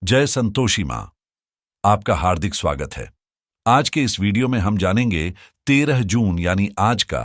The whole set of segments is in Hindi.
जय संतोषी मां, आपका हार्दिक स्वागत है। आज के इस वीडियो में हम जानेंगे 13 जून यानी आज का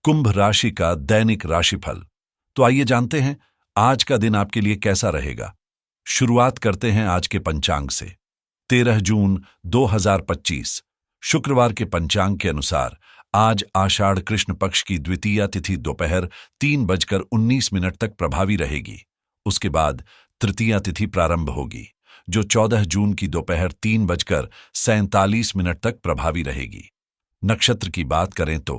कुंभ राशि का दैनिक राशिफल। तो आइए जानते हैं आज का दिन आपके लिए कैसा रहेगा। शुरुआत करते हैं आज के पंचांग से। 13 जून 2025 शुक्रवार के पंचांग के अनुसार आज आषाढ़ कृष्ण पक्ष की द्वितीया तिथि दोपहर 3:19 तक प्रभावी रहेगी। उसके बाद तृतीया तिथि प्रारंभ होगी जो 14 जून की दोपहर 3:47 तक प्रभावी रहेगी। नक्षत्र की बात करें तो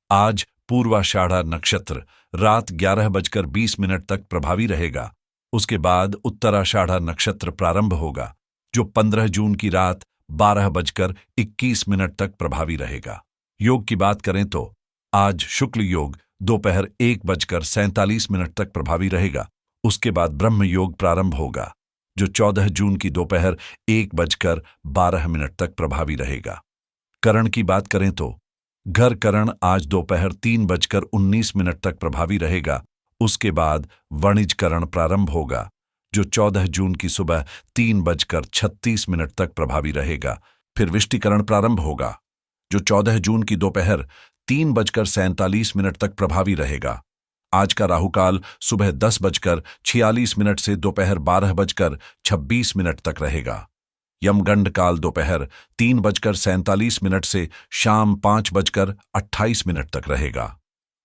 आज पूर्वाषाढ़ा नक्षत्र रात 11:20 तक प्रभावी रहेगा। उसके बाद उत्तराषाढ़ा नक्षत्र प्रारंभ होगा जो 15 जून की रात 12:21 तक प्रभावी रहेगा। योग की बात करें तो आज शुक्ल योग दोपहर 1:47 तक प्रभावी रहेगा। उसके बाद ब्रह्म योग प्रारंभ होगा जो 14 जून की दोपहर 1:12 तक प्रभावी रहेगा। करण की बात करें तो घर करण आज दोपहर 3:19 तक प्रभावी रहेगा। उसके बाद वणिज करण प्रारंभ होगा जो 14 जून की सुबह 3:36 तक प्रभावी रहेगा। फिर विष्टिकरण प्रारंभ होगा जो 14 जून की दोपहर 3:47 तक प्रभावी रहेगा। आज का राहुकाल सुबह 10:46 से दोपहर 12:26 तक रहेगा। यमगंड काल दोपहर 3:47 से शाम 5:28 तक रहेगा।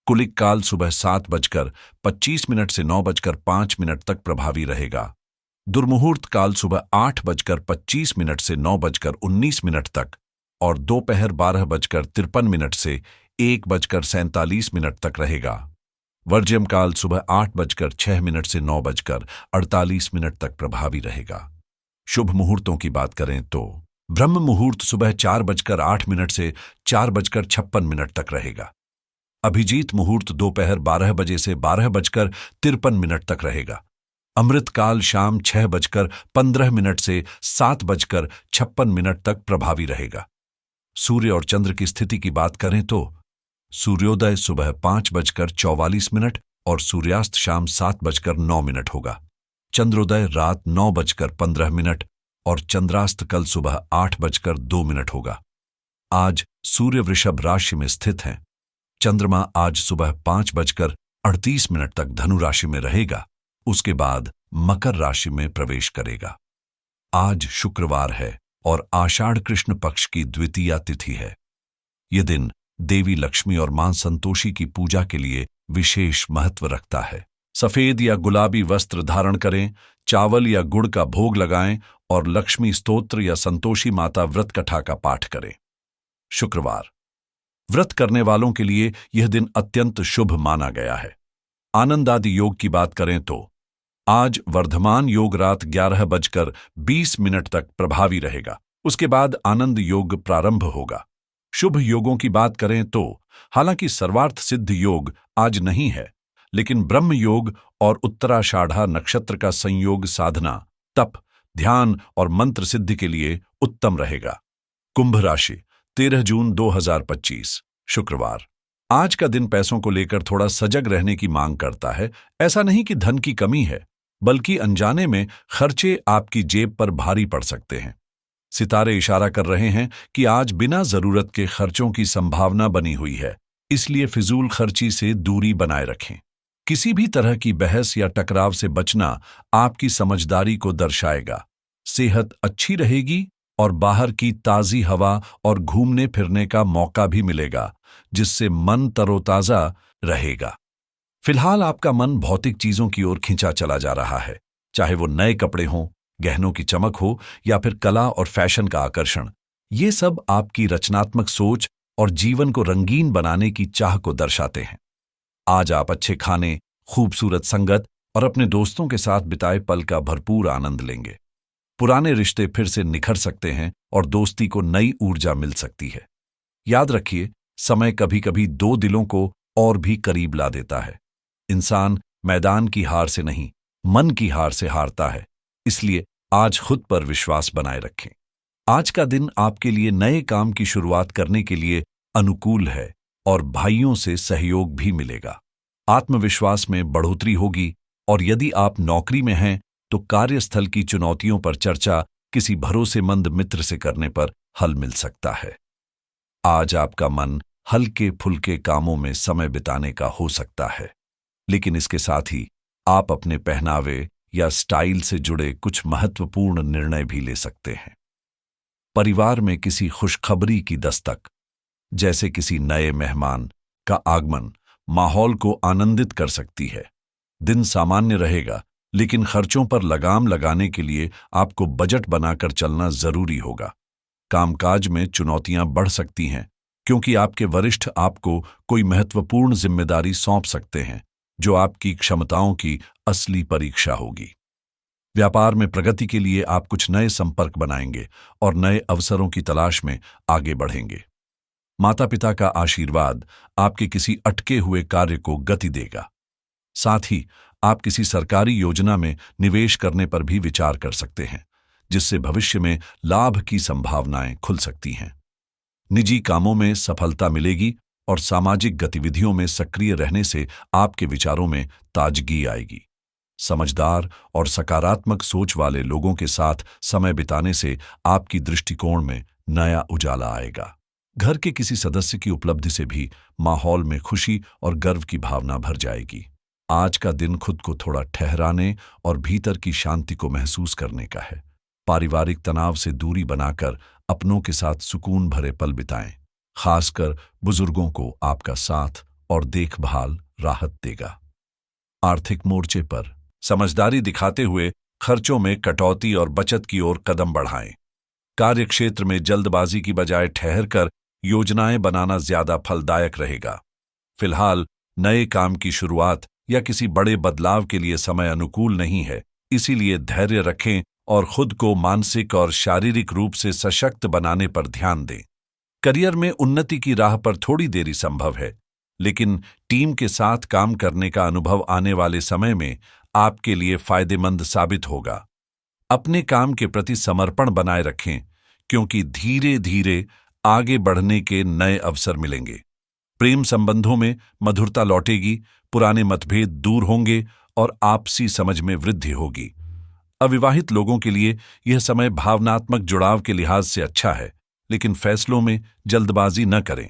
कुलिक काल सुबह 7:25 से 9:05 तक प्रभावी रहेगा। दुर्मुहूर्त काल सुबह 8:25 से 9:19 तक और दोपहर 12:53 से 1:47 तक रहेगा। वर्ज्यम काल सुबह 8:06 से 9:48 तक प्रभावी रहेगा। शुभ मुहूर्तों की बात करें तो ब्रह्म मुहूर्त सुबह 4:08 से 4:56 तक रहेगा। अभिजीत मुहूर्त दोपहर 12 बजे से 12:53 तक रहेगा। अमृत काल शाम 6:15 से 7:56 तक प्रभावी रहेगा। सूर्य और चंद्र की स्थिति की बात करें तो सूर्योदय सुबह 5:44 और सूर्यास्त शाम 7:09 होगा। चंद्रोदय रात 9:15 और चंद्रास्त कल सुबह 8:02 होगा। आज सूर्य वृषभ राशि में स्थित हैं। चंद्रमा आज सुबह 5:38 तक धनु राशि में रहेगा। उसके बाद मकर राशि में प्रवेश करेगा। आज शुक्रवार है और आषाढ़ कृष्ण पक्ष की द्वितीया तिथि है। यह दिन देवी लक्ष्मी और मां संतोषी की पूजा के लिए विशेष महत्व रखता है। सफेद या गुलाबी वस्त्र धारण करें, चावल या गुड़ का भोग लगाएं और लक्ष्मी स्तोत्र या संतोषी माता व्रत कथा का पाठ करें। शुक्रवार व्रत करने वालों के लिए यह दिन अत्यंत शुभ माना गया है। आनंद आदि योग की बात करें तो आज वर्धमान योग रात 11:20 तक प्रभावी रहेगा। उसके बाद आनंद योग प्रारंभ होगा। शुभ योगों की बात करें तो हालांकि सर्वार्थ सिद्ध योग आज नहीं है, लेकिन ब्रह्म योग और उत्तराषाढ़ा नक्षत्र का संयोग साधना, तप, ध्यान और मंत्र सिद्धि के लिए उत्तम रहेगा। कुंभ राशि 13 जून 2025 शुक्रवार आज का दिन पैसों को लेकर थोड़ा सजग रहने की मांग करता है। ऐसा नहीं कि धन की कमी है, बल्कि अनजाने में खर्चे आपकी जेब पर भारी पड़ सकते हैं। सितारे इशारा कर रहे हैं कि आज बिना जरूरत के खर्चों की संभावना बनी हुई है, इसलिए फिजूल खर्ची से दूरी बनाए रखें। किसी भी तरह की बहस या टकराव से बचना आपकी समझदारी को दर्शाएगा। सेहत अच्छी रहेगी और बाहर की ताजी हवा और घूमने फिरने का मौका भी मिलेगा, जिससे मन तरोताजा रहेगा। फिलहाल आपका मन भौतिक चीजों की ओर खिंचा चला जा रहा है, चाहे वो नए कपड़े हों, गहनों की चमक हो या फिर कला और फैशन का आकर्षण। ये सब आपकी रचनात्मक सोच और जीवन को रंगीन बनाने की चाह को दर्शाते हैं। आज आप अच्छे खाने, खूबसूरत संगत और अपने दोस्तों के साथ बिताए पल का भरपूर आनंद लेंगे। पुराने रिश्ते फिर से निखर सकते हैं और दोस्ती को नई ऊर्जा मिल सकती है। याद रखिए, समय कभी कभी दो दिलों को और भी करीब ला देता है। इंसान मैदान की हार से नहीं, मन की हार से हारता है। इसलिए आज खुद पर विश्वास बनाए रखें। आज का दिन आपके लिए नए काम की शुरुआत करने के लिए अनुकूल है और भाइयों से सहयोग भी मिलेगा। आत्मविश्वास में बढ़ोतरी होगी और यदि आप नौकरी में हैं तो कार्यस्थल की चुनौतियों पर चर्चा किसी भरोसेमंद मित्र से करने पर हल मिल सकता है। आज आपका मन हल्के फुल्के कामों में समय बिताने का हो सकता है, लेकिन इसके साथ ही आप अपने पहनावे या स्टाइल से जुड़े कुछ महत्वपूर्ण निर्णय भी ले सकते हैं। परिवार में किसी खुशखबरी की दस्तक, जैसे किसी नए मेहमान का आगमन, माहौल को आनंदित कर सकती है। दिन सामान्य रहेगा, लेकिन खर्चों पर लगाम लगाने के लिए आपको बजट बनाकर चलना जरूरी होगा। कामकाज में चुनौतियां बढ़ सकती हैं, क्योंकि आपके वरिष्ठ आपको कोई महत्वपूर्ण जिम्मेदारी सौंप सकते हैं, जो आपकी क्षमताओं की असली परीक्षा होगी। व्यापार में प्रगति के लिए आप कुछ नए संपर्क बनाएंगे और नए अवसरों की तलाश में आगे बढ़ेंगे। माता पिता का आशीर्वाद आपके किसी अटके हुए कार्य को गति देगा। साथ ही आप किसी सरकारी योजना में निवेश करने पर भी विचार कर सकते हैं, जिससे भविष्य में लाभ की संभावनाएं खुल सकती हैं। निजी कामों में सफलता मिलेगी और सामाजिक गतिविधियों में सक्रिय रहने से आपके विचारों में ताजगी आएगी। समझदार और सकारात्मक सोच वाले लोगों के साथ समय बिताने से आपकी दृष्टिकोण में नया उजाला आएगा। घर के किसी सदस्य की उपलब्धि से भी माहौल में खुशी और गर्व की भावना भर जाएगी। आज का दिन खुद को थोड़ा ठहराने और भीतर की शांति को महसूस करने का है। पारिवारिक तनाव से दूरी बनाकर अपनों के साथ सुकून भरे पल बिताएं। खासकर बुजुर्गों को आपका साथ और देखभाल राहत देगा। आर्थिक मोर्चे पर समझदारी दिखाते हुए खर्चों में कटौती और बचत की ओर कदम बढ़ाएं। कार्यक्षेत्र में जल्दबाजी की बजाय ठहरकर योजनाएं बनाना ज्यादा फलदायक रहेगा। फिलहाल नए काम की शुरुआत या किसी बड़े बदलाव के लिए समय अनुकूल नहीं है, इसीलिए धैर्य रखें और खुद को मानसिक और शारीरिक रूप से सशक्त बनाने पर ध्यान दें। करियर में उन्नति की राह पर थोड़ी देरी संभव है, लेकिन टीम के साथ काम करने का अनुभव आने वाले समय में आपके लिए फायदेमंद साबित होगा। अपने काम के प्रति समर्पण बनाए रखें, क्योंकि धीरे धीरे आगे बढ़ने के नए अवसर मिलेंगे। प्रेम संबंधों में मधुरता लौटेगी, पुराने मतभेद दूर होंगे और आपसी समझ में वृद्धि होगी। अविवाहित लोगों के लिए यह समय भावनात्मक जुड़ाव के लिहाज से अच्छा है, लेकिन फैसलों में जल्दबाजी न करें।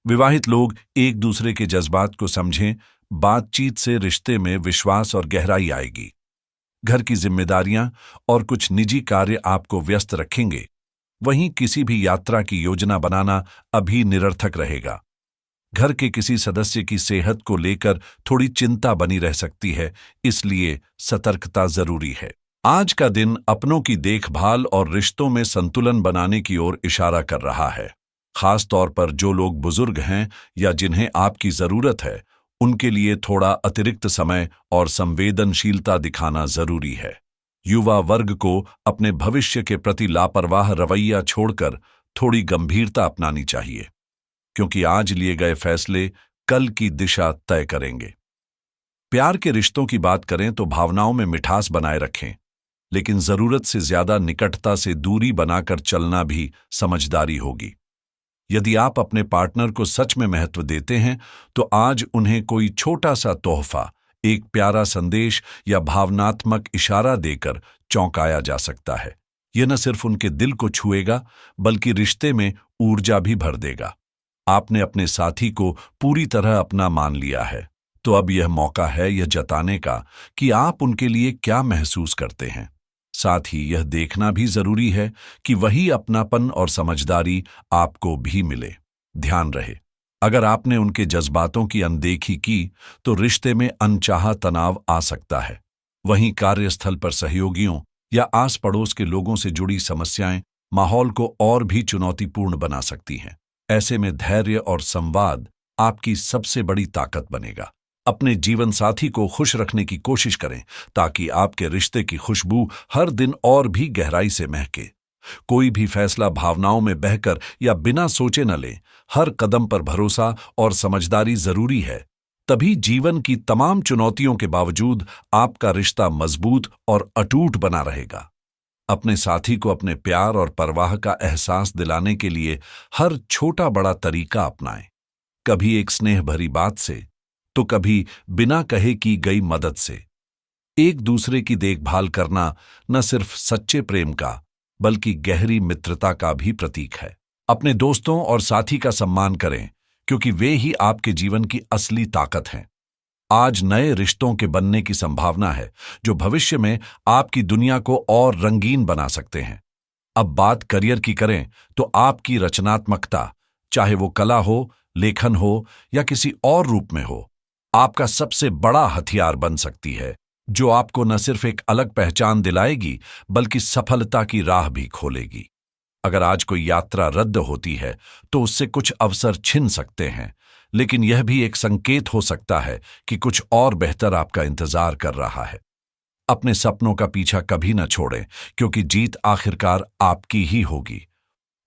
विवाहित लोग एक दूसरे के जज्बात को समझें, बातचीत से रिश्ते में विश्वास और गहराई आएगी। घर की जिम्मेदारियां और कुछ निजी कार्य आपको व्यस्त रखेंगे, वहीं किसी भी यात्रा की योजना बनाना अभी निरर्थक रहेगा। घर के किसी सदस्य की सेहत को लेकर थोड़ी चिंता बनी रह सकती है, इसलिए सतर्कता जरूरी है। आज का दिन अपनों की देखभाल और रिश्तों में संतुलन बनाने की ओर इशारा कर रहा है। खास तौर पर जो लोग बुजुर्ग हैं या जिन्हें आपकी जरूरत है, उनके लिए थोड़ा अतिरिक्त समय और संवेदनशीलता दिखाना जरूरी है। युवा वर्ग को अपने भविष्य के प्रति लापरवाह रवैया छोड़कर थोड़ी गंभीरता अपनानी चाहिए, क्योंकि आज लिए गए फैसले कल की दिशा तय करेंगे। प्यार के रिश्तों की बात करें तो भावनाओं में मिठास बनाए रखें, लेकिन जरूरत से ज्यादा निकटता से दूरी बनाकर चलना भी समझदारी होगी। यदि आप अपने पार्टनर को सच में महत्व देते हैं, तो आज उन्हें कोई छोटा सा तोहफा, एक प्यारा संदेश या भावनात्मक इशारा देकर चौंकाया जा सकता है। यह न सिर्फ उनके दिल को छुएगा, बल्कि रिश्ते में ऊर्जा भी भर देगा। आपने अपने साथी को पूरी तरह अपना मान लिया है, तो अब यह मौका है यह जताने का कि आप उनके लिए क्या महसूस करते हैं। साथ ही यह देखना भी जरूरी है कि वही अपनापन और समझदारी आपको भी मिले। ध्यान रहे, अगर आपने उनके जज्बातों की अनदेखी की, तो रिश्ते में अनचाहा तनाव आ सकता है। वहीं कार्यस्थल पर सहयोगियों या आस पड़ोस के लोगों से जुड़ी समस्याएं माहौल को और भी चुनौतीपूर्ण बना सकती हैं। ऐसे में धैर्य और संवाद आपकी सबसे बड़ी ताकत बनेगा। अपने जीवन साथी को खुश रखने की कोशिश करें, ताकि आपके रिश्ते की खुशबू हर दिन और भी गहराई से महके। कोई भी फैसला भावनाओं में बहकर या बिना सोचे न लें। हर कदम पर भरोसा और समझदारी जरूरी है, तभी जीवन की तमाम चुनौतियों के बावजूद आपका रिश्ता मजबूत और अटूट बना रहेगा। अपने साथी को अपने प्यार और परवाह का एहसास दिलाने के लिए हर छोटा बड़ा तरीका अपनाएं। कभी एक स्नेह भरी बात से, तो कभी बिना कहे की गई मदद से। एक दूसरे की देखभाल करना न सिर्फ सच्चे प्रेम का बल्कि गहरी मित्रता का भी प्रतीक है। अपने दोस्तों और साथी का सम्मान करें, क्योंकि वे ही आपके जीवन की असली ताकत हैं। आज नए रिश्तों के बनने की संभावना है जो भविष्य में आपकी दुनिया को और रंगीन बना सकते हैं। अब बात करियर की करें तो आपकी रचनात्मकता, चाहे वो कला हो, लेखन हो या किसी और रूप में हो, आपका सबसे बड़ा हथियार बन सकती है, जो आपको न सिर्फ एक अलग पहचान दिलाएगी बल्कि सफलता की राह भी खोलेगी। अगर आज कोई यात्रा रद्द होती है तो उससे कुछ अवसर छिन सकते हैं, लेकिन यह भी एक संकेत हो सकता है कि कुछ और बेहतर आपका इंतजार कर रहा है। अपने सपनों का पीछा कभी न छोड़ें, क्योंकि जीत आखिरकार आपकी ही होगी।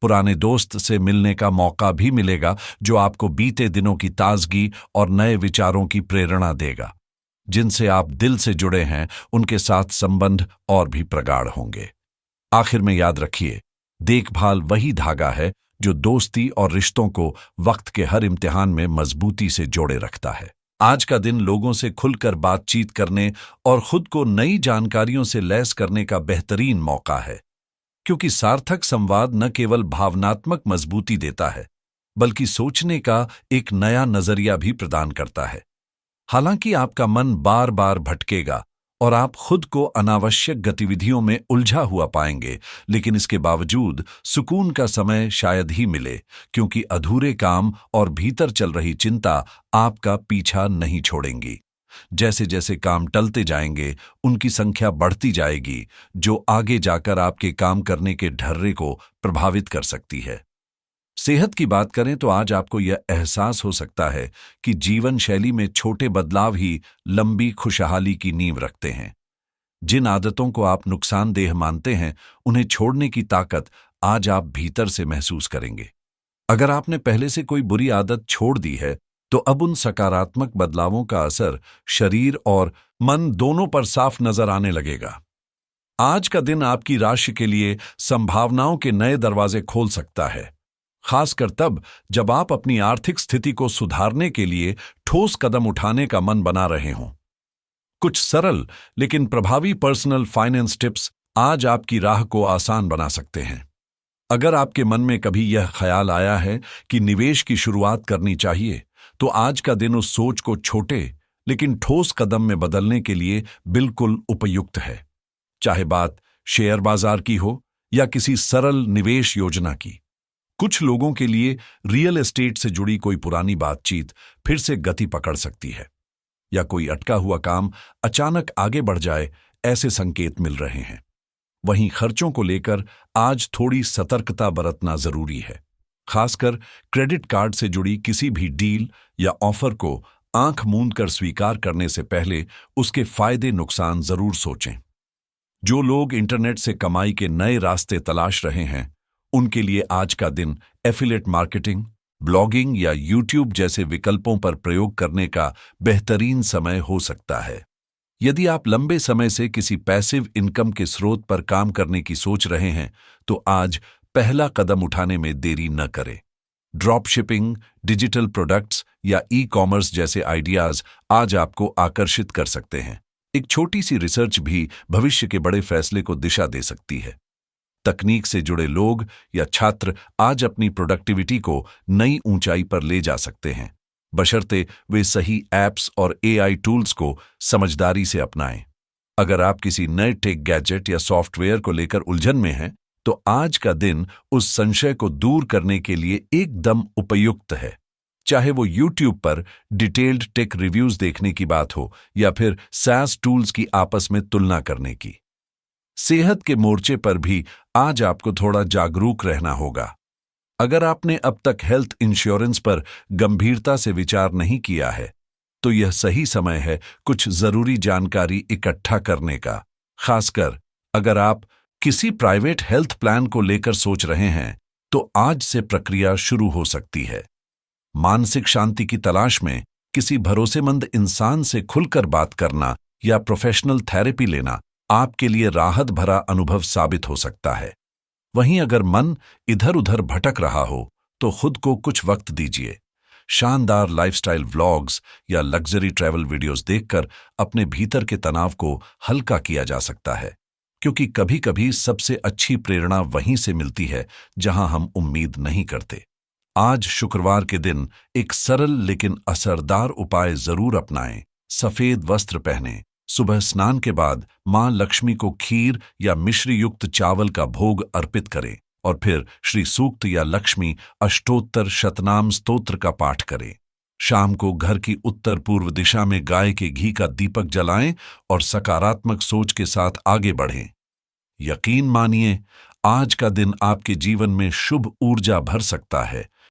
पुराने दोस्त से मिलने का मौका भी मिलेगा जो आपको बीते दिनों की ताजगी और नए विचारों की प्रेरणा देगा। जिनसे आप दिल से जुड़े हैं उनके साथ संबंध और भी प्रगाढ़ होंगे। आखिर में याद रखिए, देखभाल वही धागा है जो दोस्ती और रिश्तों को वक्त के हर इम्तिहान में मजबूती से जोड़े रखता है। आज का दिन लोगों से खुलकर बातचीत करने और खुद को नई जानकारियों से लैस करने का बेहतरीन मौका है, क्योंकि सार्थक संवाद न केवल भावनात्मक मजबूती देता है बल्कि सोचने का एक नया नजरिया भी प्रदान करता है। हालांकि आपका मन बार बार भटकेगा और आप खुद को अनावश्यक गतिविधियों में उलझा हुआ पाएंगे, लेकिन इसके बावजूद सुकून का समय शायद ही मिले, क्योंकि अधूरे काम और भीतर चल रही चिंता आपका पीछा नहीं छोड़ेंगी। जैसे जैसे काम टलते जाएंगे उनकी संख्या बढ़ती जाएगी, जो आगे जाकर आपके काम करने के ढर्रे को प्रभावित कर सकती है। सेहत की बात करें तो आज आपको यह एहसास हो सकता है कि जीवन शैली में छोटे बदलाव ही लंबी खुशहाली की नींव रखते हैं। जिन आदतों को आप नुकसानदेह मानते हैं, उन्हें छोड़ने की ताकत आज आप भीतर से महसूस करेंगे। अगर आपने पहले से कोई बुरी आदत छोड़ दी है तो अब उन सकारात्मक बदलावों का असर शरीर और मन दोनों पर साफ नजर आने लगेगा। आज का दिन आपकी राशि के लिए संभावनाओं के नए दरवाजे खोल सकता है, खासकर तब जब आप अपनी आर्थिक स्थिति को सुधारने के लिए ठोस कदम उठाने का मन बना रहे हों। कुछ सरल लेकिन प्रभावी पर्सनल फाइनेंस टिप्स आज आपकी राह को आसान बना सकते हैं। अगर आपके मन में कभी यह ख्याल आया है कि निवेश की शुरुआत करनी चाहिए, तो आज का दिन उस सोच को छोटे लेकिन ठोस कदम में बदलने के लिए बिल्कुल उपयुक्त है। चाहे बात शेयर बाजार की हो या किसी सरल निवेश योजना की। कुछ लोगों के लिए रियल एस्टेट से जुड़ी कोई पुरानी बातचीत फिर से गति पकड़ सकती है, या कोई अटका हुआ काम अचानक आगे बढ़ जाए, ऐसे संकेत मिल रहे हैं। वहीं खर्चों को लेकर आज थोड़ी सतर्कता बरतना जरूरी है, खासकर क्रेडिट कार्ड से जुड़ी किसी भी डील या ऑफर को आंख मूंद कर स्वीकार करने से पहले उसके फायदे नुकसान जरूर सोचें। जो लोग इंटरनेट से कमाई के नए रास्ते तलाश रहे हैं, उनके लिए आज का दिन एफिलिएट मार्केटिंग, ब्लॉगिंग या यूट्यूब जैसे विकल्पों पर प्रयोग करने का बेहतरीन समय हो सकता है। यदि आप लंबे समय से किसी पैसिव इनकम के स्रोत पर काम करने की सोच रहे हैं, तो आज पहला कदम उठाने में देरी न करें। ड्रॉप शिपिंग, डिजिटल प्रोडक्ट्स या ई कॉमर्स जैसे आइडियाज आज आपको आकर्षित कर सकते हैं। एक छोटी सी रिसर्च भी भविष्य के बड़े फैसले को दिशा दे सकती है। तकनीक से जुड़े लोग या छात्र आज अपनी प्रोडक्टिविटी को नई ऊंचाई पर ले जा सकते हैं, बशर्ते वे सही ऐप्स और एआई टूल्स को समझदारी से अपनाएं। अगर आप किसी नए टेक गैजेट या सॉफ्टवेयर को लेकर उलझन में हैं, तो आज का दिन उस संशय को दूर करने के लिए एकदम उपयुक्त है। चाहे वो यूट्यूब पर डिटेल्ड टेक रिव्यूज देखने की बात हो या फिर SaaS टूल्स की आपस में तुलना करने की। सेहत के मोर्चे पर भी आज आपको थोड़ा जागरूक रहना होगा। अगर आपने अब तक हेल्थ इंश्योरेंस पर गंभीरता से विचार नहीं किया है, तो यह सही समय है कुछ जरूरी जानकारी इकट्ठा करने का, खासकर अगर आप किसी प्राइवेट हेल्थ प्लान को लेकर सोच रहे हैं, तो आज से प्रक्रिया शुरू हो सकती है। मानसिक शांति की तलाश में किसी भरोसेमंद इंसान से खुलकर बात करना या प्रोफेशनल थेरेपी लेना आपके लिए राहत भरा अनुभव साबित हो सकता है। वहीं अगर मन इधर उधर भटक रहा हो, तो खुद को कुछ वक्त दीजिए। शानदार लाइफस्टाइल व्लॉग्स या लग्जरी ट्रैवल वीडियोस देखकर अपने भीतर के तनाव को हल्का किया जा सकता है, क्योंकि कभी-कभी सबसे अच्छी प्रेरणा वहीं से मिलती है जहां हम उम्मीद नहीं करते। आज शुक्रवार के दिन एक सरल लेकिन असरदार उपाय जरूर अपनाएं। सफेद वस्त्र पहनें, सुबह स्नान के बाद मां लक्ष्मी को खीर या मिश्री युक्त चावल का भोग अर्पित करें और फिर श्री सूक्त या लक्ष्मी अष्टोत्तर शतनाम स्तोत्र का पाठ करें। शाम को घर की उत्तर पूर्व दिशा में गाय के घी का दीपक जलाएं और सकारात्मक सोच के साथ आगे बढ़ें। यकीन मानिए, आज का दिन आपके जीवन में शुभ ऊर्जा भर सकता है